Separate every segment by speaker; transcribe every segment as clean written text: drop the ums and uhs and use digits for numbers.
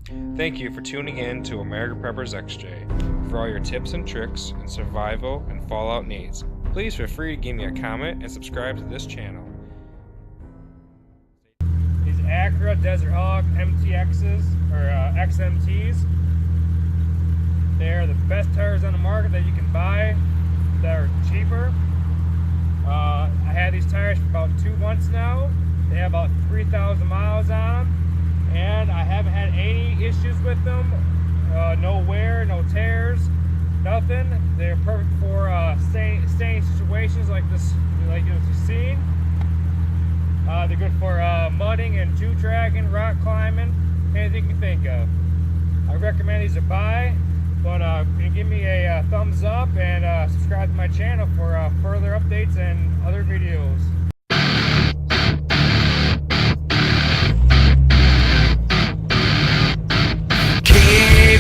Speaker 1: Thank you for tuning in to American Preppers XJ. For all your tips and tricks in survival and fallout needs, please feel free to give me a comment and subscribe to this channel. These Achilles Desert Hawk MTXs, or XMTs, they're the best tires on the market that you can buy that are cheaper. I had these tires for about 2 months now. They have about 3,000 miles on them. And I haven't had any issues with them. No wear, no tears, nothing. They're perfect for staying situations like this, like you've seen. They're good for mudding and two-tracking, rock climbing, anything you can think of. I recommend these to buy, but you can give me a thumbs up and subscribe to my channel for further updates and other videos.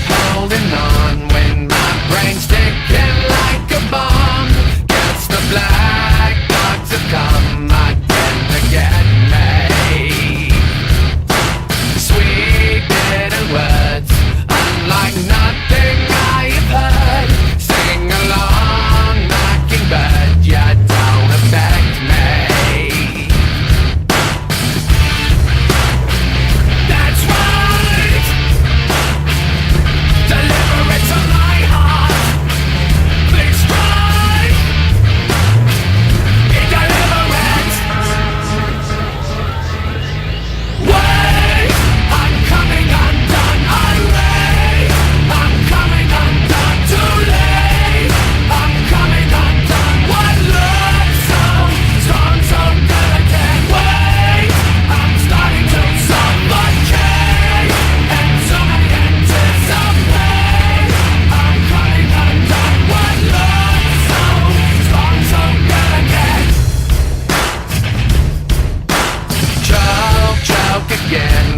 Speaker 2: Holding on when my brain's ticking like a bomb. Guess the black dogs have come again to get me. Sweet bitter words, unlike nothing I have heard. Sing along, mockingbird, you don't affect me. That's right. Deliver it to my heart. Please try. Deliver it. Wait, I'm coming undone. I'm coming undone. Too late. I'm coming undone. What looks so strong, so good I can't wait. I'm starting to suffocate, and so many anticipate. I'm coming undone. What looks so strong, so good I can't. Choke again.